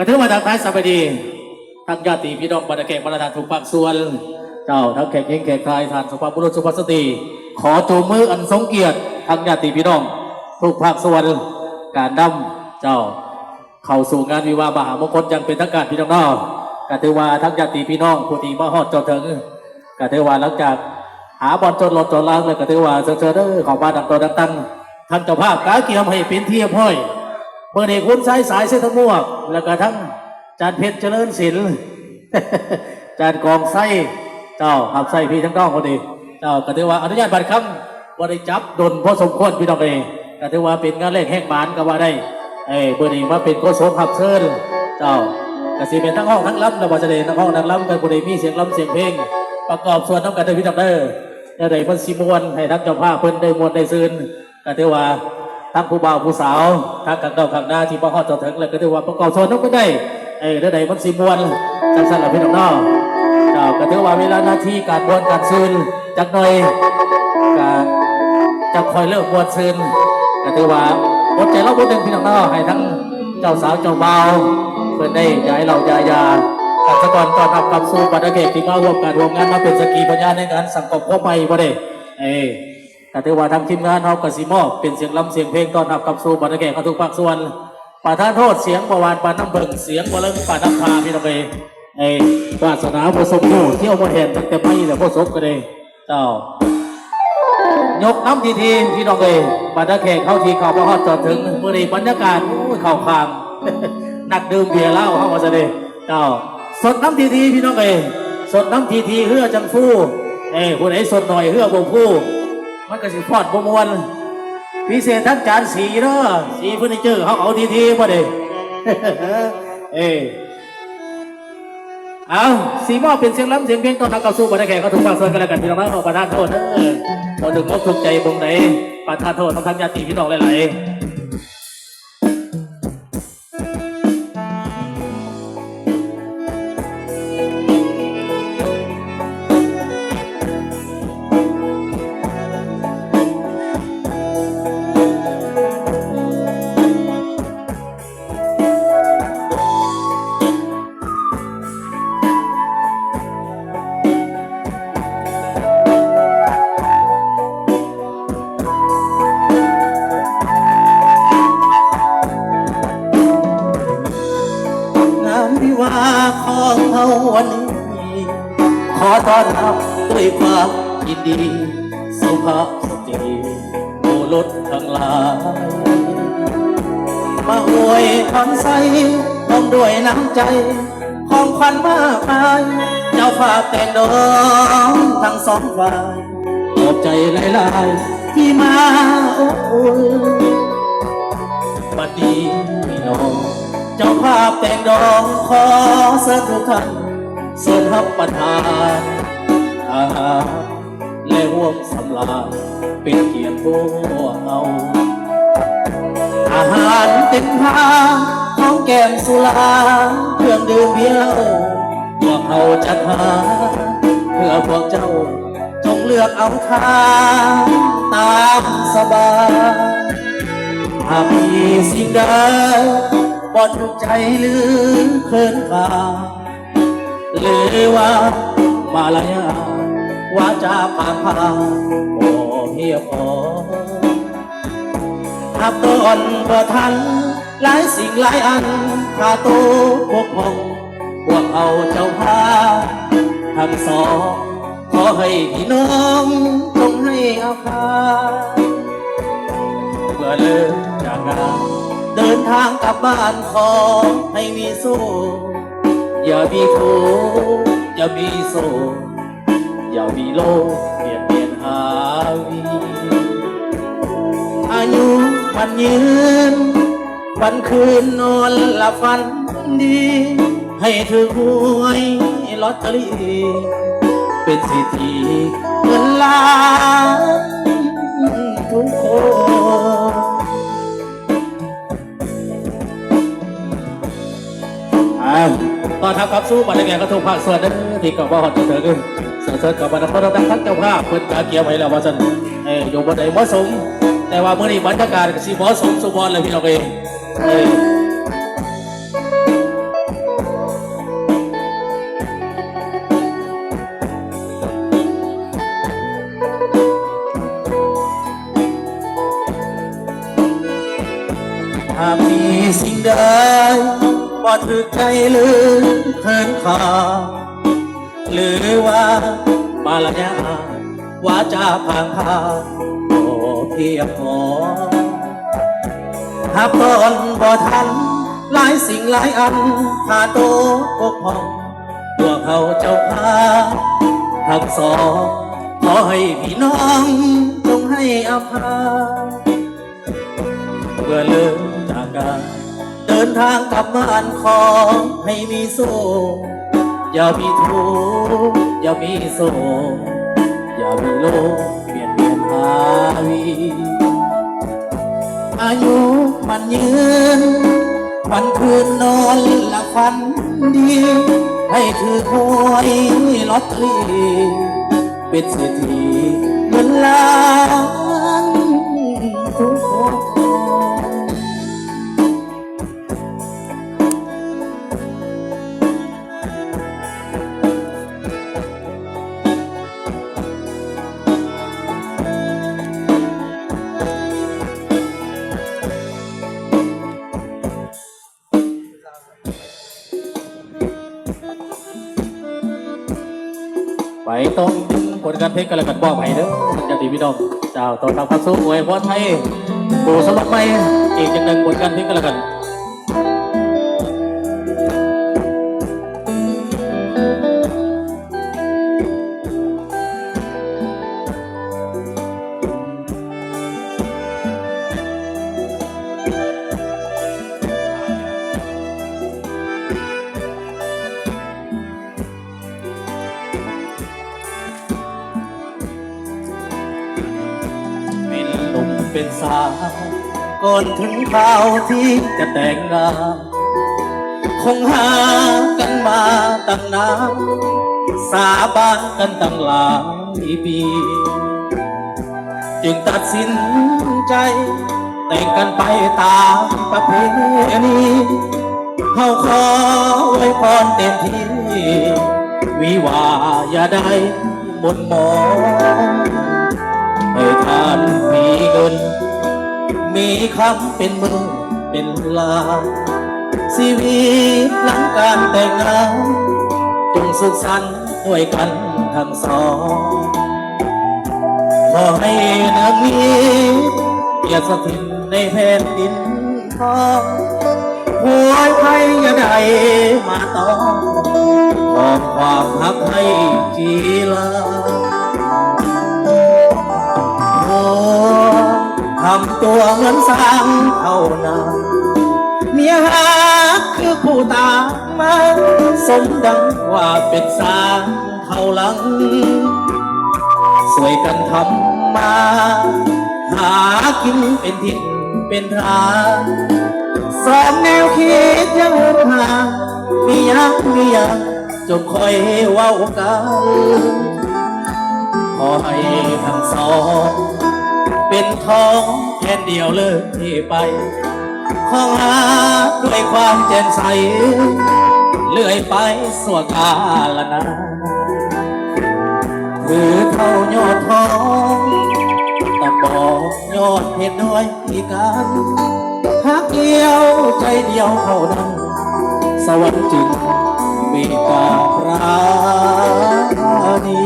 ก็ถือว่าทางท้ายสบายดีทางญาติพี่น้องบรรดาแขกบรรดาทุกภาคส่วนเจ้าทั้งแขกเองแขกไทยทานสุภาพบุรุษสุภาพสตรีขอจูงมืออันทรงเกียรติทางญาติพี่น้องทุกภาคส่วนการนำเจ้าเข้าสู่งานวิวาห์มหามงคลยังเป็นทางการพี่น้องก็ถือว่าทั้งญาติพี่น้องผู้ที่มาฮอดจอถึงก็ถือว่าหลังจากหาบอลจนรถจนล้างเลยก็ถือว่าเชิญเด้อของบ้านดังตัวดังตั้งท่านเจ้าภาพกาเกียมให้เป็นที่ห้อยเมื่อเด็กคุณสายเส้นทั้งม่วงแล้วก็ทั้งจานเพชรเจริญศิลป์จานกองไส้เจ้าขับไส้พี่ทั้งน้องคนดีเจ้าก็ถือว่าอนุญาตบัตรคำว่าได้จับดนพอสมควรพี่น้องเองก็ถือว่าเป็นงานเล่นแห่งหมานก็ว่าได้เบอร์นี้มาเป็นโคโซขับเชิญเจ้ากสิเป็นทั้งห้องทั้งล้ำแล้วว่าจะได้ทั้งห้องทั้งล้ำกันบริมีเสียงล้ำเสียงเพลงประกอบส่วนน้ำกันได้พี่น้องเด้อจะได้เพิ่นสิมวนให้ทั้งเจ้าภาพเพิ่นได้มวนได้ซื่นก็ถือว่าทั้งผู้บ่าวผู้สาวทั้งขังเก่าขังหน้าที่มาฮอดจอถึงเลยก็ถือว่าประกอบส่วนน้ำกันได้ได้ได้มันสิมวนจังสั่นละพี่น้องเนาะเจ้าก็ถือว่าเวลาหน้าที่การมวนการซื่นจักหน่อยก็จะคอยเลิกมวนซื่นก็ถือว่าอดใจเราบ่ดึงพี่น้องเนาะให้ทั้งเจ้าสาวเจ้าบ่าวเพิ่นได้ย้ายเรายากัสกรตอนรับกับสู่บรรดาเกศที่มาร่วมการร่วมงานมาเป็นสกีปัญญาในงานสังกบข้อใหม่บ่ได้แต่ถือว่าทางทีมงานเรากสิมอบเป็นเสียงลำเสียงเพลงตอนรับกับสู่บรรดาเกศทุกภาคส่วนป่าท่าโทษเสียงประวานป่าน้ำเบิ่งเสียงบ่เลิงป่าน้ำพาพี่น้องวาสนาผสมอยู่เที่ยวมาเห็นตั้งแต่ไม่แต่ผสมกันเลยเจ้ายกน้ำทีพี่น้องบรรดาเกศเข้าทีเขาพอฮอดจอดถึงเมื่อนี้บรรยากาศเข่าคางนักดื่มเบียร์เหล้าเข้ามาซะเลยเจ้าสดน้ำทีพี่น้องสดน้ำทีเฮือจังฟู่ผู้ไหนสดหน่อยเฮือบ่ฟู่มันก็สิพอดบ่มวนพิเศษทั้งจานสีเนาะสีเฟอร์นิเจอร์เขาเอาทีบ่ได้เอาสีมอเป็นเสียงล้ำเสียงเพลงตอนทำกับสู้บรรดาแขกเขาถูกฝากส่วนกันแล้วกันพี่น้องเราประทานโทษเราถึงก็ถูกใจบงไหนประทานโทษทั้งญาติพี่น้องหลายของเขาวันนี้ขอต้อนรับด้วยความยินดีสุภาพสตรีโอรสทั้งหลายมาอวยคำใสพร้อมด้วยน้ำใจของขวัญมากมายเจ้าภาพแต่งดองทั้งสองฝ่ายขอบใจหลายๆที่มาอบอุ่นบัดนี้พี่น้องเจ้าภาพแต่งดองขอเชิญทุกท่านเชิญรับประทานอาหารและร่วมสำราญเป็นเกียรติพวกเราอาหารเต็มพาของแก้มสุราเครื่องดื่มเบียร์พวกเขาจัดหาเพื่อพวกเจ้าจงเลือกเอาทางตามสบายหากมีสิ่งใดบ่ถูกใจหรือเคินขาหรือว่ามาลายว่าจะปากพาโอ้เพียพอหักตอนบ่ทันหลายสิ่งหลายอันข้าตัวพวกพ้องพวกเอาเจ้าพาทั้งสองขอให้พี่น้องจงให้อภัยเมื่อเลิกจากงานเดินทางกลับบ้านขอให้มีสู้อย่ามีทุกข์อย่ามีโศกอย่ามีโลกเปลี่ยนหาวีอายุมันยืนวันคืนนอนหลับฝันดีให้ถือหวยลอตเตอรี่เป็นเศรษฐีเงินล้านทุกคนตอนทำกับสู้บรรยากาศก็ถูกภาคส่วนนั้นที่กับว่าหอดจะเถิดขึ้นเสริญกับบรรดาเราทั้งเจ้าภาพเพื่อนกาเกี่ยวไว้แล้วว่าสันอยู่บนไหนเหมาะสมแต่ว่าเมื่อนี้บรรยากาศก็สิเหมาะสมสมบูรณ์เลยพี่น้อง ได้บ่ถือใจลืมเทินขาหรือว่ามาละยาวาจาพางพาโอ้เพียงพอถ้าตอนบ่ทันหลายสิ่งหลายอันขาโตปกพ่องตัวเขาเจ้าพาทั้งสองขอให้พี่น้องจงให้อภัยเมื่อเลิกจากกันเดินทางกลับบ้านขอให้มีโศกอย่ามีทุกข์อย่ามีโศกอย่ามีโลกเปลี่ยนหาวีอายุมันยืนวันคืนนอนหลับฝันดีให้ถือหวยลอตเตอรี่เป็นเศรษฐีเงินล้านทุกคนไปต้องผลการเพลงกันแล้วกันบอกไปเด้อจะดีพี่น้องเจ้าตอนทำพักสู้มวยพรไทยปูสลับไม่อีกอย่างหนึ่งผลการเพลงกันแล้วกันเป็นสาวก่อนถึงคราวที่จะแต่งงานคงหากันมาตั้งนานสาบานกันตั้งหลายปีจึงตัดสินใจแต่งกันไปตามประเพณีเขาขอไว้พรเต็มที่วิวาอย่าได้หมดหมองให้ทานมีเงินมีคำเป็นมือเป็นลาชีวิตหลังการแต่งงานจงสุขสันต์ด้วยกันทั้งสองขอให้นางมีเกียรติสถิตในแผ่นดินทองหวยไทยอย่าได้มาต้องขอความรักให้จีลาทำตัวเหมือนสร้างเท่านั้นเมียหักคือผู้ตามมาสมดังว่าเป็นสร้างเท่าหลังสวยกันทำมาหากินเป็นทิศเป็นทางสองแนวคิดยังเหินห่างมียังจงคอยเว้ากันขอให้ทั้งสองเป็นทองแค่เดียวเลยที่ไปขอหาด้วยความแจ่มใสเลื่อยไปสั่วกาลนานคือเท่ายอดทองแต่บอกยอดเพชรด้วยอีกการหักเดียวใจเดียวเท่านั้นสวรรค์จึงมีตาปราณี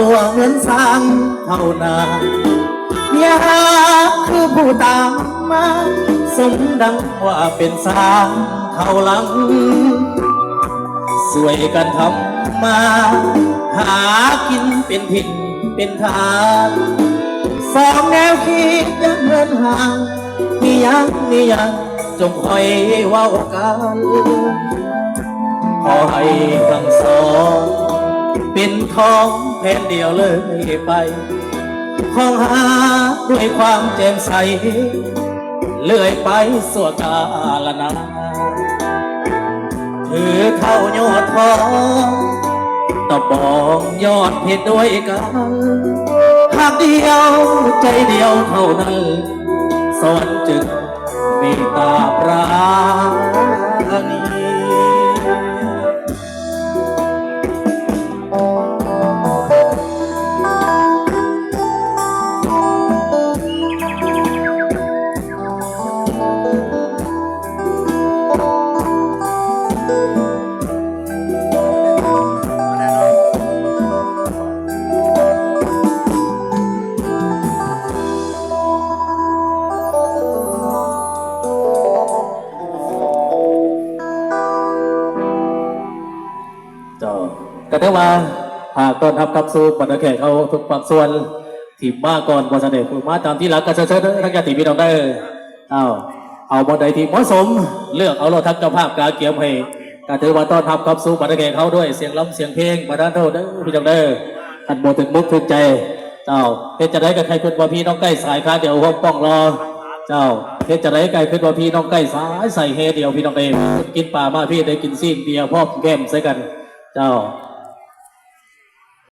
ตัวเหมือนสร้างเท่านั้นเมียคือผู้ตามมาสมดังว่าเป็นสร้างเท่าหลังสวยกันทำมาหากินเป็นถิ่นเป็นทางสองแนวคิดยังเดินห่างมียังจงคอยเว้ากันขอให้ทั้งสองเป็นทองแผ่นเดียวเลยไปข ของหาด้วยความแจ่มใสเลื่อยไปสู่กาลนานถือเท่ายอดทองตะบองยอดเพชรด้วยกันหากเดียวใจเดียวเท่านั้นสวรรค์จึงเมตตาปราณี เจ้าก็ได้ว่าหากต้อนรับกับสู่บรรดาแขกเขาทุกภาคส่วนที่มาก่อนวันเสด็จผู้มาตามที่หลักก็เชิญทั้งญาติพี่น้องได้เอาบนใดที่เหมาะสมเลือกเอาเราทักเจ้าภาพการเกี่ยวให้ก็ถือว่าต้อนรับกับสู่บรรดาแขกเขาด้วยเสียงร้องเสียงเพลงบรรดาเท่าได้พี่น้องได้ท่านโบถึงมุกถึงใจเจ้าเพชรจะได้กับใครคุณว่าพี่น้องใกล้สายค้าเดี๋ยวห้องป้องรอเจ้าเพชรจะได้ไก่ขึ้นว่าพี่น้องใกล้สายใส่เฮเดียวพี่น้องเองกินป่ามาพี่ได้กินซีนเบียร์พ่อแก้มใส่กันเจ้า